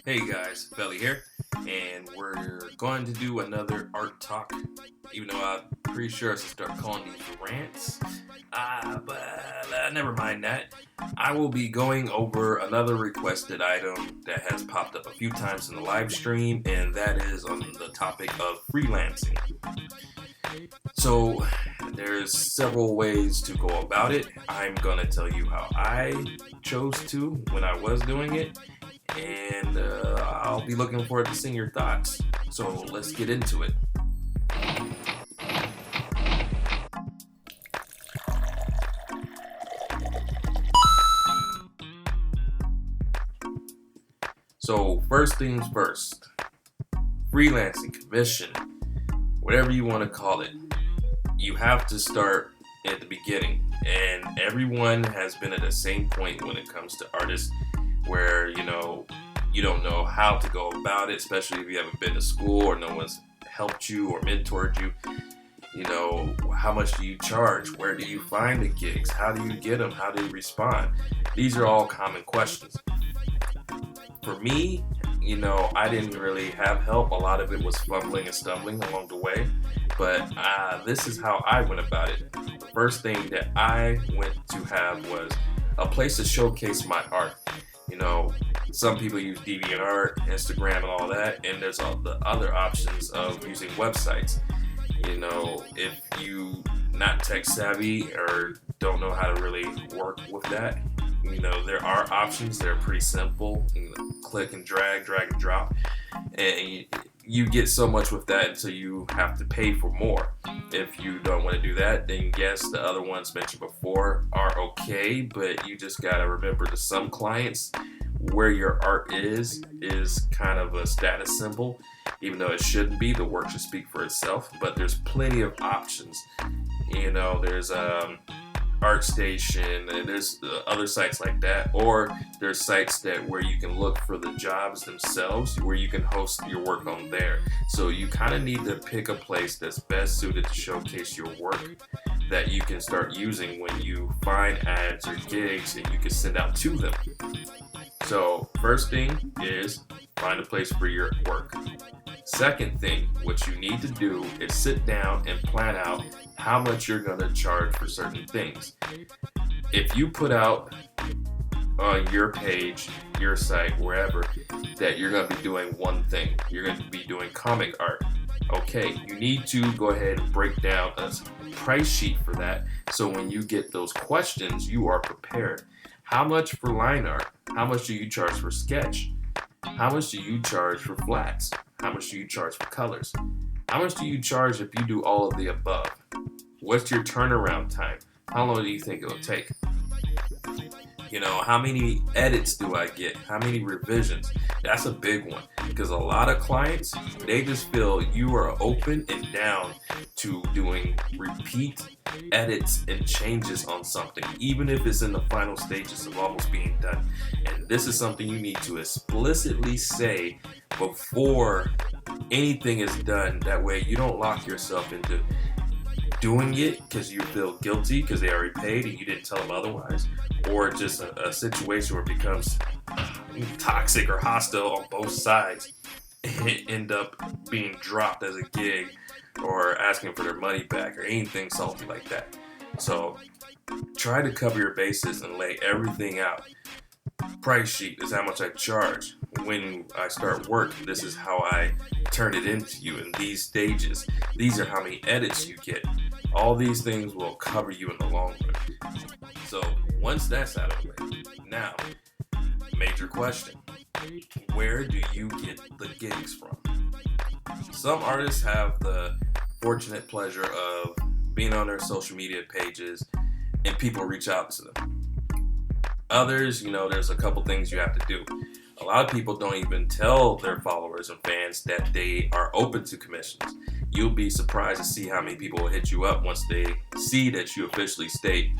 Hey guys, Felly here, and we're going to do another art talk. Even though I'm pretty sure I should start calling these rants, but never mind that. I will be going over another requested item that has popped up a few times in the live stream, and that is on the topic of freelancing. So, there's several ways to go about it. I'm gonna tell you how I chose to when I was doing it, and I'll be looking forward to seeing your thoughts. So let's get into it. So first things first, freelancing, commission, whatever you want to call it, you have to start at the beginning. And everyone has been at the same point when it comes to artists where, you don't know how to go about it, especially if you haven't been to school or no one's helped you or mentored you. How much do you charge? Where do you find the gigs? How do you get them? How do you respond? These are all common questions. For me, I didn't really have help. A lot of it was fumbling and stumbling along the way. But this is how I went about it. The first thing that I went to have was a place to showcase my art. Some people use DeviantArt, Instagram, and all that, and there's all the other options of using websites. If you not tech savvy or don't know how to really work with that, there are options that are pretty simple. Click and drag and drop, and you get so much with that until you have to pay for more. If you don't want to do that, then yes, the other ones mentioned before are okay, but you just gotta remember to some clients, where your art is kind of a status symbol, even though it shouldn't be. The work should speak for itself, but there's plenty of options. There's ArtStation, and there's other sites like that, or there's sites that where you can look for the jobs themselves, where you can host your work on there. So you kind of need to pick a place that's best suited to showcase your work, that you can start using when you find ads or gigs and you can send out to them. So first thing is find a place for your work. Second thing, what you need to do is sit down and plan out how much you're going to charge for certain things. If you put out on your page, your site, wherever, that you're going to be doing one thing, you're going to be doing comic art. Okay, you need to go ahead and break down a price sheet for that, so when you get those questions, you are prepared. How much for line art? How much do you charge for sketch? How much do you charge for flats? How much do you charge for colors? How much do you charge if you do all of the above? What's your turnaround time? How long do you think it'll take? How many edits do I get? How many revisions? That's a big one, because a lot of clients, they just feel you are open and down to doing repeat edits and changes on something, even if it's in the final stages of almost being done. And this is something you need to explicitly say before anything is done. That way you don't lock yourself into doing it because you feel guilty because they already paid and you didn't tell them otherwise, or just a situation where it becomes toxic or hostile on both sides and end up being dropped as a gig or asking for their money back or anything salty like that. So try to cover your bases and lay everything out. Price sheet is how much I charge. When I start work, this is how I turn it into you in these stages. These are how many edits you get. All these things will cover you in the long run. So once that's out of the way, now, major question. Where do you get the gigs from? Some artists have the fortunate pleasure of being on their social media pages and people reach out to them. Others, there's a couple things you have to do. A lot of people don't even tell their followers and fans that they are open to commissions. You'll be surprised to see how many people will hit you up once they see that you officially state,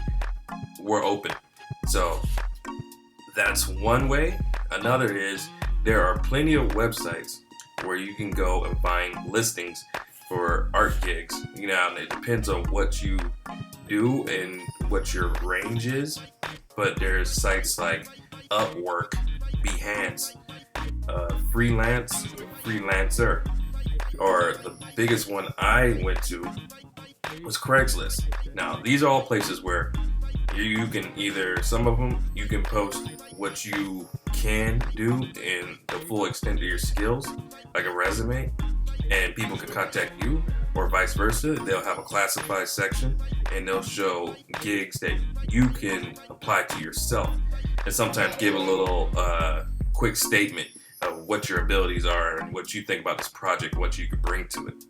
we're open. So that's one way. Another is there are plenty of websites where you can go and find listings for art gigs. And it depends on what you do and what your range is. But there's sites like Upwork, Behance, freelance, freelancer, or the biggest one I went to was Craigslist. Now, these are all places where you can either, some of them, you can post what you can do in the full extent of your skills, like a resume, and people can contact you, or vice versa. They'll have a classified section and they'll show gigs that you can apply to yourself, and sometimes give a little quick statement of what your abilities are and what you think about this project, what you could bring to it.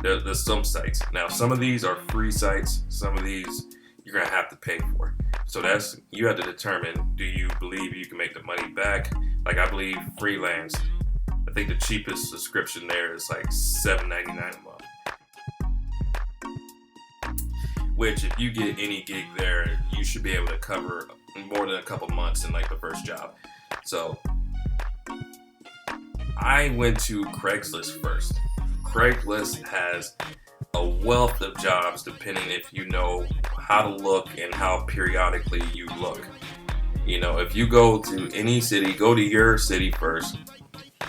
There's some sites. Now, some of these are free sites, some of these you're gonna have to pay for. So you have to determine, do you believe you can make the money back? Like, I believe Freelance, I think the cheapest subscription there is like $7.99 a month. Which, if you get any gig there, you should be able to cover more than a couple months in like the first job. So I went to Craigslist first. Craigslist has a wealth of jobs depending if you know how to look and how periodically you look. You know, if you go to any city, go to your city first.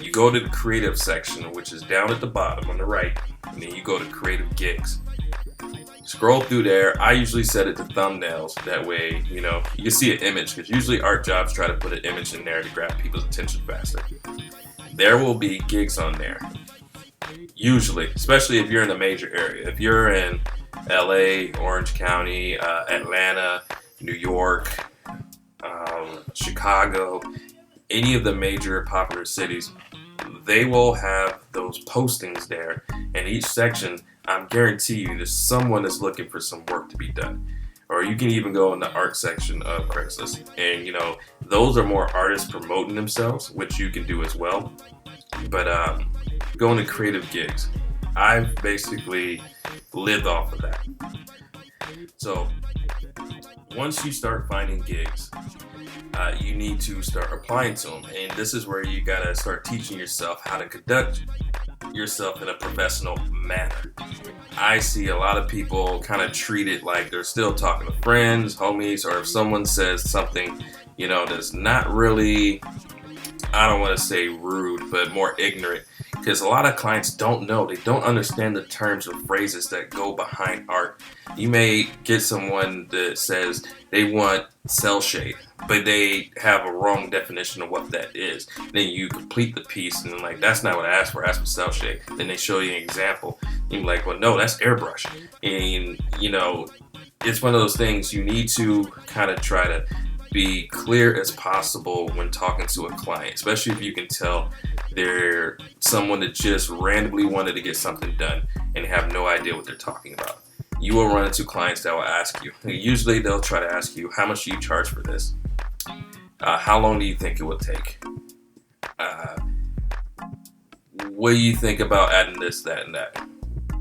You go to the creative section, which is down at the bottom on the right, and then you go to creative gigs. Scroll through there. I usually set it to thumbnails. That way, you know, you can see an image, because usually art jobs try to put an image in there to grab people's attention faster. There will be gigs on there. Usually, especially if you're in a major area. If you're in LA, Orange County, Atlanta, New York, Chicago, any of the major popular cities, they will have those postings there. And each section, I guarantee you, there's someone that's looking for some work to be done. Or you can even go in the art section of Craigslist. And, you know, those are more artists promoting themselves, which you can do as well. But going to creative gigs, I've basically lived off of that. So once you start finding gigs, you need to start applying to them. And this is where you gotta start teaching yourself how to conduct yourself in a professional manner. I see a lot of people kind of treat it like they're still talking to friends, homies, or if someone says something, you know, that's not really, I don't want to say rude, but more ignorant. Because a lot of clients don't know. They don't understand the terms or phrases that go behind art. You may get someone that says they want cell shade, but they have a wrong definition of what that is. Then you complete the piece and like, that's not what I asked for. I asked for cell shade. Then they show you an example. You're like, well, no, that's airbrush. And, you know, it's one of those things you need to kind of try to be clear as possible when talking to a client, especially if you can tell they're someone that just randomly wanted to get something done and have no idea what they're talking about. You will run into clients that will ask you. Usually they'll try to ask you, how much do you charge for this? How long do you think it will take? What do you think about adding this, that, and that?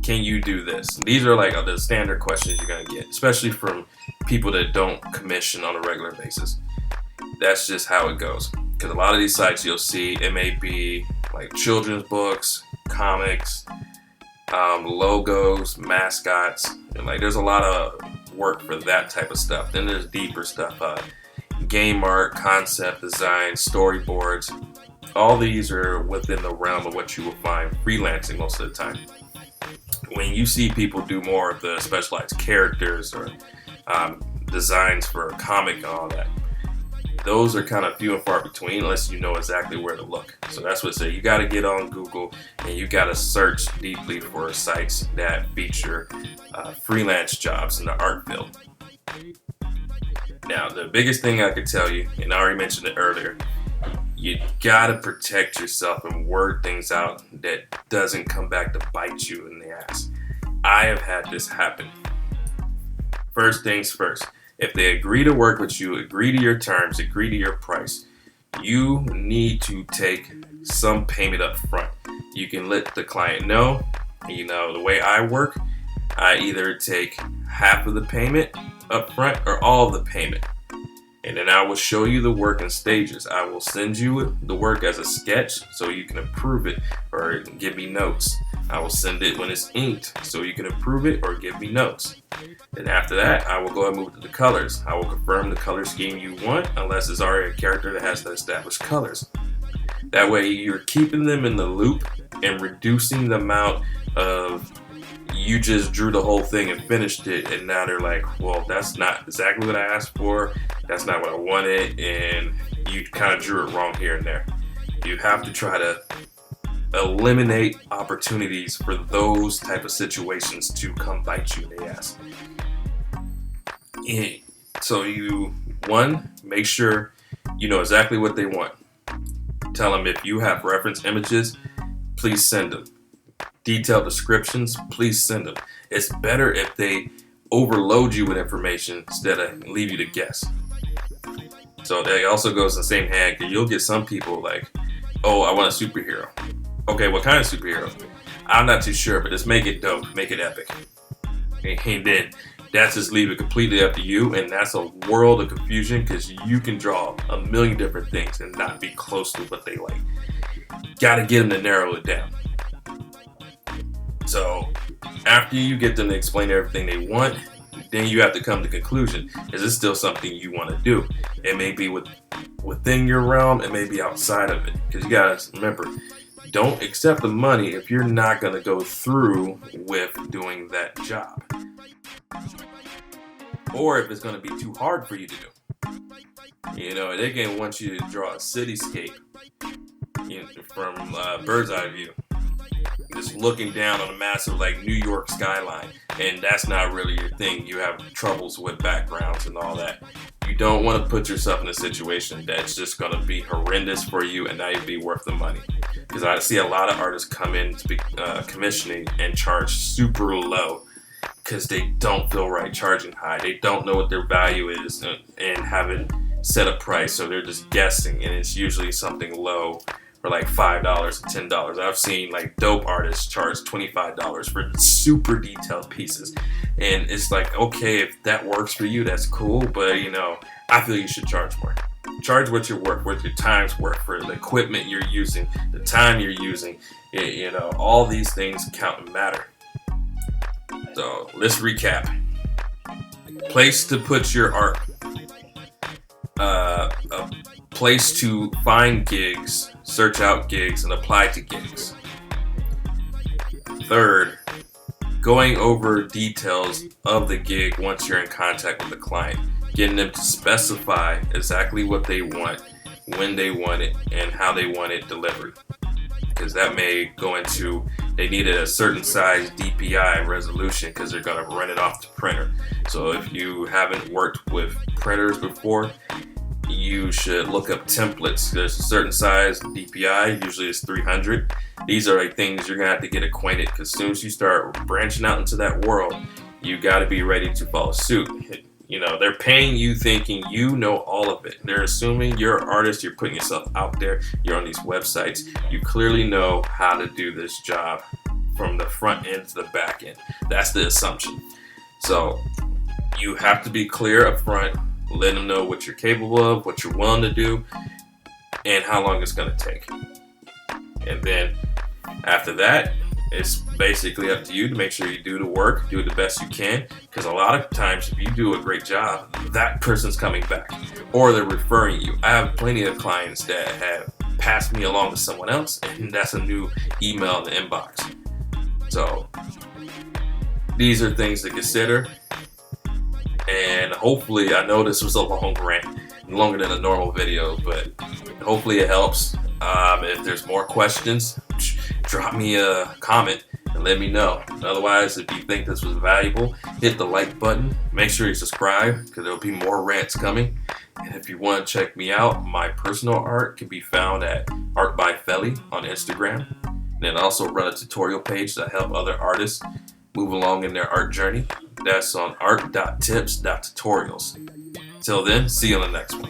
Can you do this? These are like the standard questions you're going to get, especially from people that don't commission on a regular basis. That's just how it goes. Because a lot of these sites you'll see, it may be like children's books, comics, logos, mascots, and like there's a lot of work for that type of stuff. Then there's deeper stuff, game art, concept design, storyboards. All these are within the realm of what you will find freelancing most of the time. When you see people do more of the specialized characters or designs for a comic and all that, those are kind of few and far between unless you know exactly where to look. So that's what I say. You got to get on Google and you got to search deeply for sites that feature freelance jobs in the art field. Now, the biggest thing I could tell you, and I already mentioned it earlier, you got to protect yourself and word things out that doesn't come back to bite you in the ass. I have had this happen. First things first. If they agree to work with you, agree to your terms, agree to your price, you need to take some payment up front. You can let the client know, you know, the way I work, I either take half of the payment up front or all of the payment. And then I will show you the work in stages. I will send you the work as a sketch so you can approve it or give me notes. I will send it when it's inked so you can approve it or give me notes. Then after that, I will go and move to the colors. I will confirm the color scheme you want unless it's already a character that has the established colors. That way you're keeping them in the loop and reducing the amount of you just drew the whole thing and finished it, and now they're like, well, that's not exactly what I asked for, that's not what I wanted, and you kind of drew it wrong here and there. You have to try to eliminate opportunities for those type of situations to come bite you in the ass. So you, one, make sure you know exactly what they want. Tell them if you have reference images, please send them. Detailed descriptions, please send them. It's better if they overload you with information instead of leave you to guess. So that also goes in the same hand, because you'll get some people like, oh, I want a superhero. Okay, what kind of superhero? I'm not too sure, but just make it dope, make it epic. And then that's just leave it completely up to you, and that's a world of confusion, because you can draw a million different things and not be close to what they like. Gotta get them to narrow it down. So after you get them to explain everything they want, then you have to come to conclusion. Is this still something you want to do? It may be within your realm, it may be outside of it. Because you gotta remember, don't accept the money if you're not gonna go through with doing that job. Or if it's gonna be too hard for you to do. You know, they can want you to draw a cityscape, you know, from bird's eye view, just looking down on a massive like New York skyline, and that's not really your thing. You have troubles with backgrounds and all that. You don't want to put yourself in a situation that's just going to be horrendous for you and not even be worth the money. Because I see a lot of artists come in to be commissioning and charge super low because they don't feel right charging high. They don't know what their value is and haven't set a price, so they're just guessing, and it's usually something low for like $5 and $10. I've seen like dope artists charge $25 for super detailed pieces, and it's like, okay, if that works for you, that's cool, but you know, I feel you should charge more. Charge what you're worth, what your time's worth, for the equipment you're using, the time you're using. You know, all these things count and matter. So let's recap. Place to put your art. A place to find gigs, search out gigs, and apply to gigs. Third, going over details of the gig once you're in contact with the client, getting them to specify exactly what they want, when they want it, and how they want it delivered. Because that may go into, they needed a certain size DPI resolution because they're going to run it off the printer. So if you haven't worked with printers before, you should look up templates. There's a certain size DPI, usually it's 300. These are like things you're gonna have to get acquainted, because as soon as you start branching out into that world, you got to be ready to follow suit. You know, they're paying you thinking you know all of it. They're assuming you're an artist, you're putting yourself out there, you're on these websites, you clearly know how to do this job from the front end to the back end. That's the assumption. So you have to be clear up front. Let them know what you're capable of, what you're willing to do, and how long it's going to take. And then after that, it's basically up to you to make sure you do the work, do it the best you can, because a lot of times if you do a great job, that person's coming back, or they're referring you. I have plenty of clients that have passed me along to someone else, and that's a new email in the inbox. So these are things to consider. And hopefully, I know this was a long rant, longer than a normal video, but hopefully it helps. If there's more questions, drop me a comment and let me know. Otherwise, if you think this was valuable, hit the like button. Make sure you subscribe, because there'll be more rants coming. And if you want to check me out, my personal art can be found at Art by Felly on Instagram. And then I also run a tutorial page that help other artists move along in their art journey. That's on art.tips.tutorials. Till then, see you on the next one.